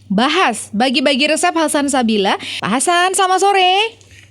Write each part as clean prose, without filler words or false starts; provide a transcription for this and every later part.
bahas bagi-bagi resep Hasan Sabila. Pak Hasan, selamat sore.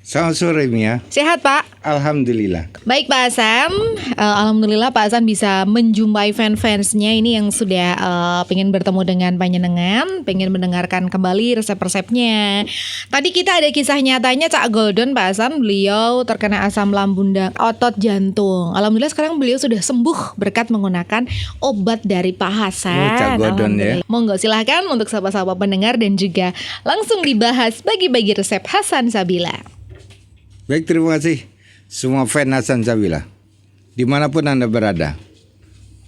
Selamat sore Mia. Sehat Pak? Alhamdulillah. Baik Pak Hasan, alhamdulillah Pak Hasan bisa menjumpai fans-fansnya ini yang sudah pengen bertemu dengan panjenengan, pengen mendengarkan kembali resep-resepnya. Tadi kita ada kisah nyatanya Cak Goldon Pak Hasan, beliau terkena asam lambung dan otot jantung. Alhamdulillah sekarang beliau sudah sembuh berkat menggunakan obat dari Pak Hasan. Cak Goldon ya. Monggo silahkan untuk sahabat-sahabat pendengar dan juga langsung dibahas bagi-bagi resep Hasan Sabila. Baik, terima kasih semua fan Hasan Sabila dimanapun Anda berada.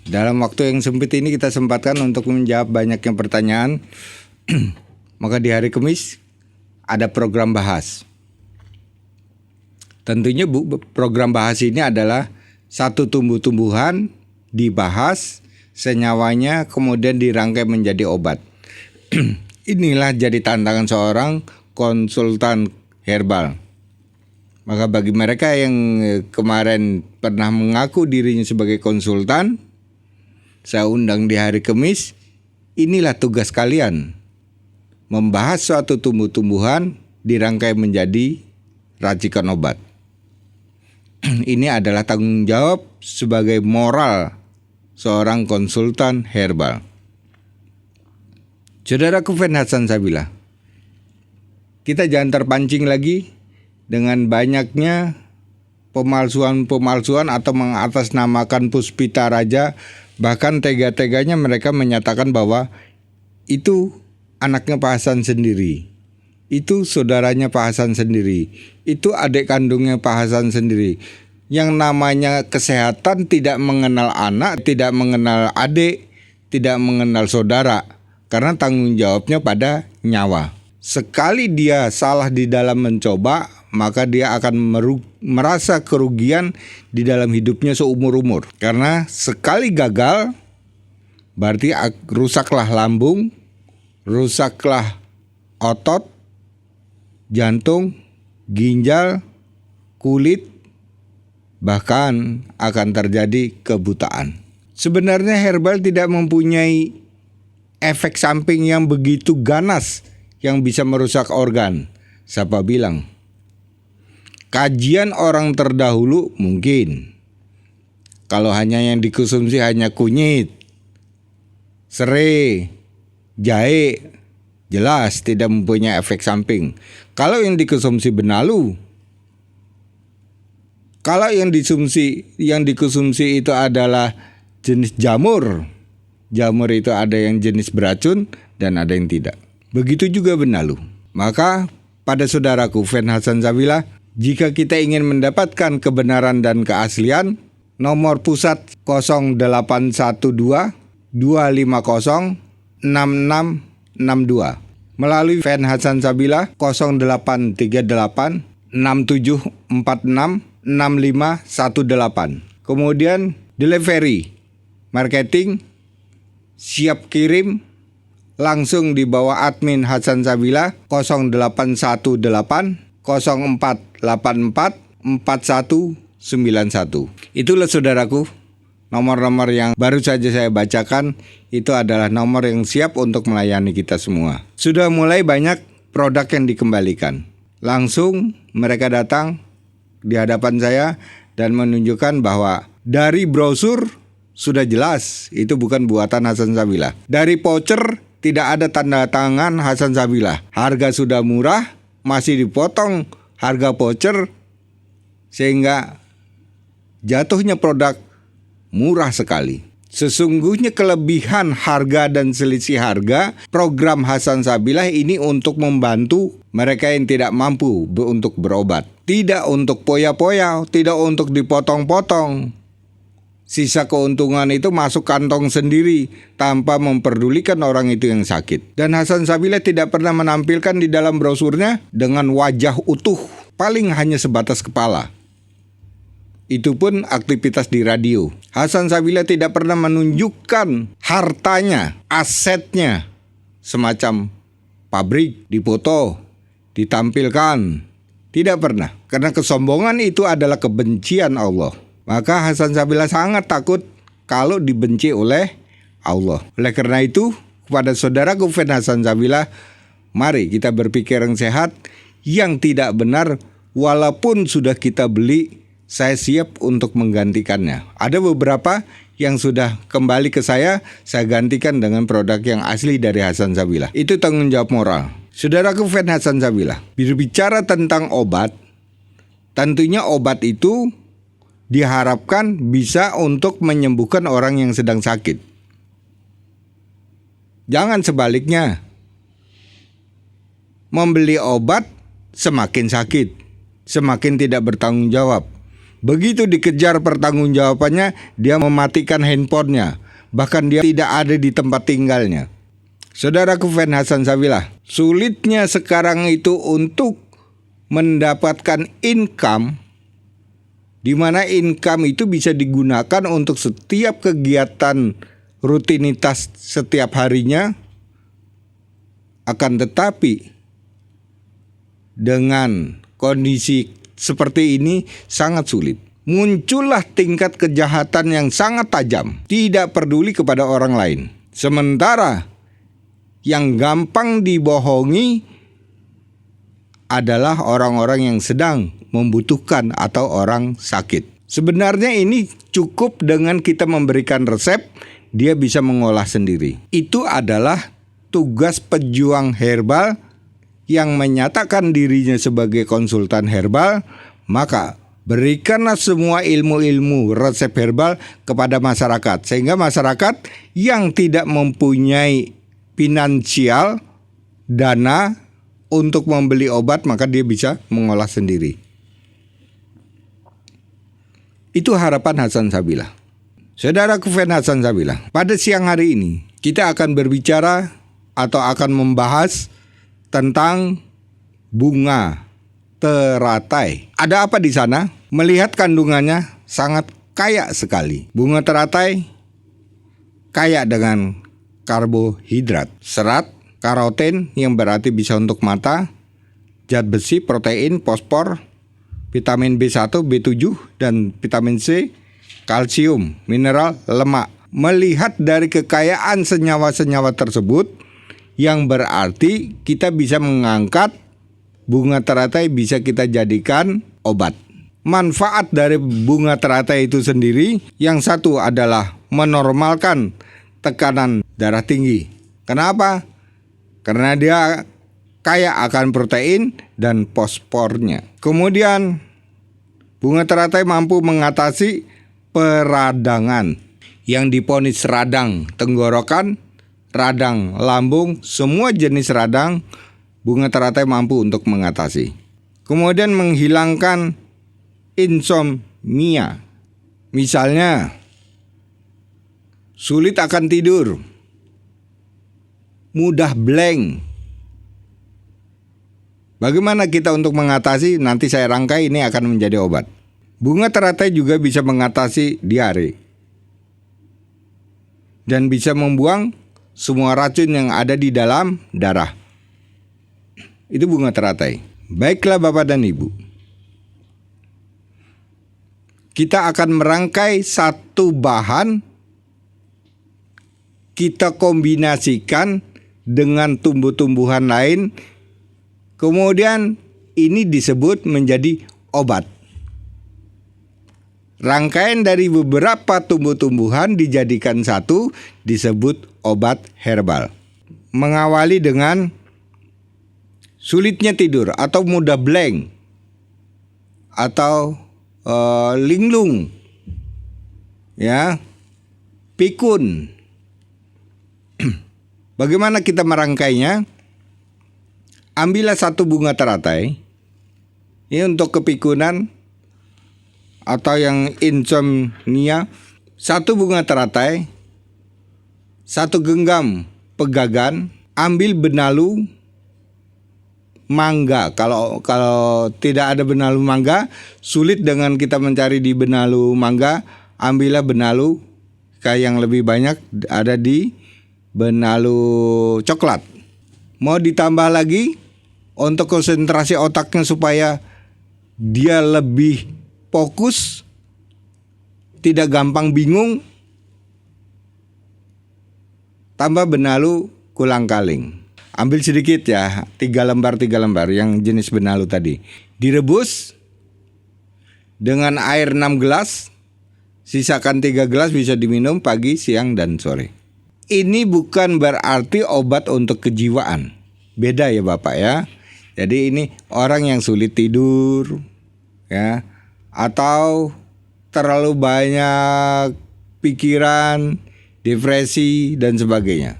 Dalam waktu yang sempit ini kita sempatkan untuk menjawab banyaknya pertanyaan. Maka di hari Kamis ada program bahas. Tentunya program bahas ini adalah satu tumbuh-tumbuhan dibahas senyawanya kemudian dirangkai menjadi obat. Inilah jadi tantangan seorang konsultan herbal. Maka bagi mereka yang kemarin pernah mengaku dirinya sebagai konsultan, saya undang di hari Kamis. Inilah tugas kalian, membahas suatu tumbuh-tumbuhan dirangkai menjadi racikan obat. Ini adalah tanggung jawab sebagai moral seorang konsultan herbal. Saudaraku fan Hasan Sabila, kita jangan terpancing lagi dengan banyaknya pemalsuan atau mengatasnamakan Puspita Raja. Bahkan tega-teganya mereka menyatakan bahwa itu anaknya Pak Hasan sendiri, itu saudaranya Pak Hasan sendiri, itu adik kandungnya Pak Hasan sendiri. Yang namanya kesehatan tidak mengenal anak, tidak mengenal adik, tidak mengenal saudara, karena tanggung jawabnya pada nyawa. Sekali dia salah di dalam mencoba, maka dia akan merasa kerugian di dalam hidupnya seumur-umur. Karena sekali gagal, berarti rusaklah lambung, rusaklah otot, jantung, ginjal, kulit, bahkan akan terjadi kebutaan. Sebenarnya herbal tidak mempunyai efek samping yang begitu ganas yang bisa merusak organ. Siapa bilang? Kajian orang terdahulu mungkin. Kalau hanya yang dikonsumsi hanya kunyit, serai, jahe, jelas tidak mempunyai efek samping. Kalau yang dikonsumsi benalu, kalau yang dikonsumsi itu adalah jenis jamur. Jamur itu ada yang jenis beracun dan ada yang tidak. Begitu juga benalu. Maka pada saudaraku fan Hasan Sabila, jika kita ingin mendapatkan kebenaran dan keaslian, nomor pusat 0812 250 6662. Melalui fan Hasan Sabila 0838 6746 6518. Kemudian delivery, marketing, siap kirim langsung di bawah admin Hasan Sabila 0818 0484 4191. Itulah saudaraku, nomor-nomor yang baru saja saya bacakan itu adalah nomor yang siap untuk melayani kita semua. Sudah mulai banyak produk yang dikembalikan. Langsung mereka datang di hadapan saya dan menunjukkan bahwa dari brosur sudah jelas itu bukan buatan Hasan Sabila. Dari voucher tidak ada tanda tangan Hasan Sabila. Harga sudah murah, masih dipotong harga voucher sehingga jatuhnya produk murah sekali. Sesungguhnya kelebihan harga dan selisih harga program Hasan Sabila ini untuk membantu mereka yang tidak mampu untuk berobat. Tidak untuk poya-poya, tidak untuk dipotong-potong. Sisa keuntungan itu masuk kantong sendiri tanpa memperdulikan orang itu yang sakit. Dan Hasan Sabila tidak pernah menampilkan di dalam brosurnya dengan wajah utuh, paling hanya sebatas kepala. Itu pun aktivitas di radio. Hasan Sabila tidak pernah menunjukkan hartanya, asetnya, semacam pabrik, dipoto, ditampilkan. Tidak pernah, karena kesombongan itu adalah kebencian Allah. Maka Hasan Sabila sangat takut kalau dibenci oleh Allah. Oleh karena itu, kepada saudaraku Fen Hasan Sabila, mari kita berpikir yang sehat, yang tidak benar walaupun sudah kita beli, saya siap untuk menggantikannya. Ada beberapa yang sudah kembali ke saya gantikan dengan produk yang asli dari Hasan Sabila. Itu tanggung jawab moral. Saudaraku Fen Hasan Sabila, berbicara tentang obat, tentunya obat itu diharapkan bisa untuk menyembuhkan orang yang sedang sakit. Jangan sebaliknya. Membeli obat semakin sakit, semakin tidak bertanggung jawab. Begitu dikejar pertanggungjawabannya, dia mematikan handphonenya, bahkan dia tidak ada di tempat tinggalnya. Saudaraku Fen Hasan Sabila, sulitnya sekarang itu untuk mendapatkan income, di mana income itu bisa digunakan untuk setiap kegiatan rutinitas setiap harinya. Akan tetapi dengan kondisi seperti ini sangat sulit. Muncullah tingkat kejahatan yang sangat tajam, tidak peduli kepada orang lain. Sementara yang gampang dibohongi adalah orang-orang yang sedang membutuhkan atau orang sakit. Sebenarnya ini cukup dengan kita memberikan resep, dia bisa mengolah sendiri. Itu adalah tugas pejuang herbal yang menyatakan dirinya sebagai konsultan herbal. Maka berikanlah semua ilmu-ilmu resep herbal kepada masyarakat, sehingga masyarakat yang tidak mempunyai finansial, dana untuk membeli obat, maka dia bisa mengolah sendiri. Itu harapan Hasan Sabila. Saudaraku Fen Hasan Sabila, pada siang hari ini kita akan berbicara atau akan membahas tentang bunga teratai. Ada apa di sana? Melihat kandungannya sangat kaya sekali. Bunga teratai kaya dengan karbohidrat, serat, karoten yang berarti bisa untuk mata, zat besi, protein, fosfor, vitamin B1, B7, dan vitamin C, kalsium, mineral, lemak. Melihat dari kekayaan senyawa-senyawa tersebut, yang berarti kita bisa mengangkat bunga teratai, bisa kita jadikan obat. Manfaat dari bunga teratai itu sendiri, yang satu adalah menormalkan tekanan darah tinggi. Kenapa? Karena dia kaya akan protein dan fosfornya. Kemudian bunga teratai mampu mengatasi peradangan yang divonis radang tenggorokan, radang lambung, semua jenis radang bunga teratai mampu untuk mengatasi. Kemudian menghilangkan insomnia. Misalnya sulit akan tidur, mudah blank. Bagaimana kita untuk mengatasi? Nanti saya rangkai, ini akan menjadi obat. Bunga teratai juga bisa mengatasi diare dan bisa membuang semua racun yang ada di dalam darah. Itu bunga teratai. Baiklah Bapak dan Ibu, kita akan merangkai satu bahan, kita kombinasikan dengan tumbuh-tumbuhan lain, kemudian ini disebut menjadi obat. Rangkaian dari beberapa tumbuh-tumbuhan dijadikan satu, disebut obat herbal. Mengawali dengan sulitnya tidur atau mudah blank atau linglung, ya, pikun. Bagaimana kita merangkainya? Ambillah satu bunga teratai. Ini untuk kepikunan atau yang insomnia. Satu bunga teratai, satu genggam pegagan. Ambil benalu mangga. Kalau tidak ada benalu mangga, sulit dengan kita mencari di benalu mangga. Ambillah benalu kayak yang lebih banyak ada di benalu coklat. Mau ditambah lagi untuk konsentrasi otaknya supaya dia lebih fokus, tidak gampang bingung, tambah benalu kolang-kaling. Ambil sedikit ya, 3 lembar yang jenis benalu tadi. Direbus dengan air 6 gelas, sisakan 3 gelas bisa diminum pagi, siang, dan sore. Ini bukan berarti obat untuk kejiwaan. Beda ya Bapak ya. Jadi ini orang yang sulit tidur ya, atau terlalu banyak pikiran, depresi dan sebagainya.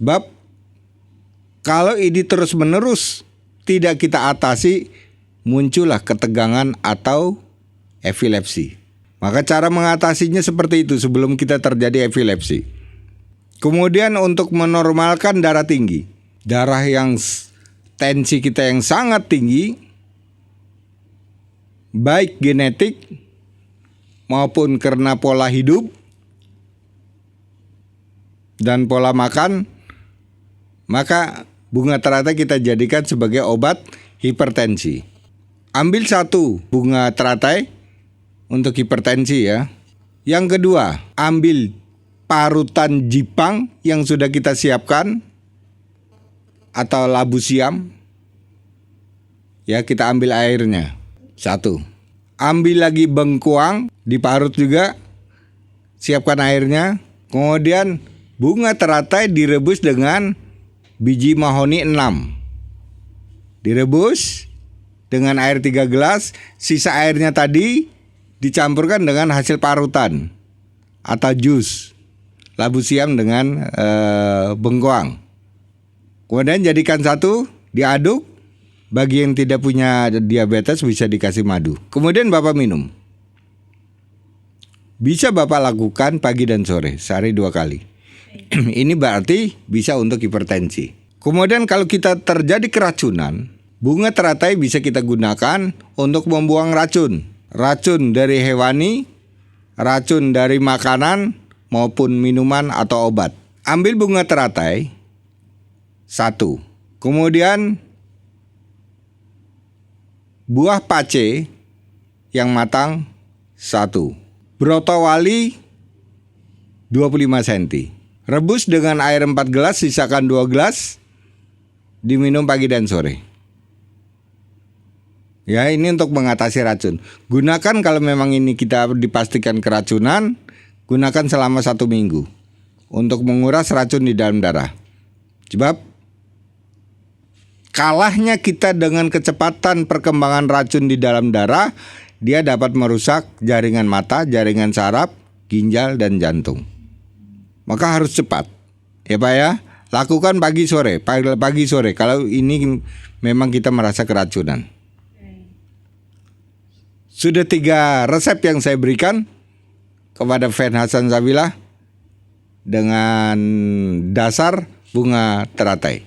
Sebab kalau ini terus-menerus tidak kita atasi, muncullah ketegangan atau epilepsi. Maka cara mengatasinya seperti itu sebelum kita terjadi epilepsi. Kemudian untuk menormalkan darah tinggi, darah yang tensi kita yang sangat tinggi, baik genetik maupun karena pola hidup dan pola makan, maka bunga teratai kita jadikan sebagai obat hipertensi. Ambil 1 bunga teratai untuk hipertensi ya. Yang kedua, ambil parutan jipang yang sudah kita siapkan atau labu siam. Ya, kita ambil airnya 1. Ambil lagi bengkuang, diparut juga. Siapkan airnya. Kemudian bunga teratai direbus dengan biji mahoni 6. Direbus dengan air 3 gelas, sisa airnya tadi dicampurkan dengan hasil parutan atau jus labu siam dengan bengkoang. Kemudian jadikan 1, diaduk. Bagi yang tidak punya diabetes bisa dikasih madu. Kemudian Bapak minum. Bisa Bapak lakukan pagi dan sore, sehari 2 kali. Ini berarti bisa untuk hipertensi. Kemudian kalau kita terjadi keracunan, bunga teratai bisa kita gunakan untuk membuang racun. Racun dari hewani, racun dari makanan maupun minuman atau obat. Ambil bunga teratai 1. Kemudian buah pace yang matang 1. Brotowali 25 cm. Rebus dengan air 4 gelas, sisakan 2 gelas. Diminum pagi dan sore. Ya, ini untuk mengatasi racun. Gunakan kalau memang ini kita dipastikan keracunan, gunakan selama 1 minggu untuk menguras racun di dalam darah. Sebab kalahnya kita dengan kecepatan perkembangan racun di dalam darah, dia dapat merusak jaringan mata, jaringan saraf, ginjal, dan jantung. Maka harus cepat, ya Pak ya. Lakukan pagi sore kalau ini memang kita merasa keracunan. Sudah 3 resep yang saya berikan kepada fan Hasan Sabila dengan dasar bunga teratai.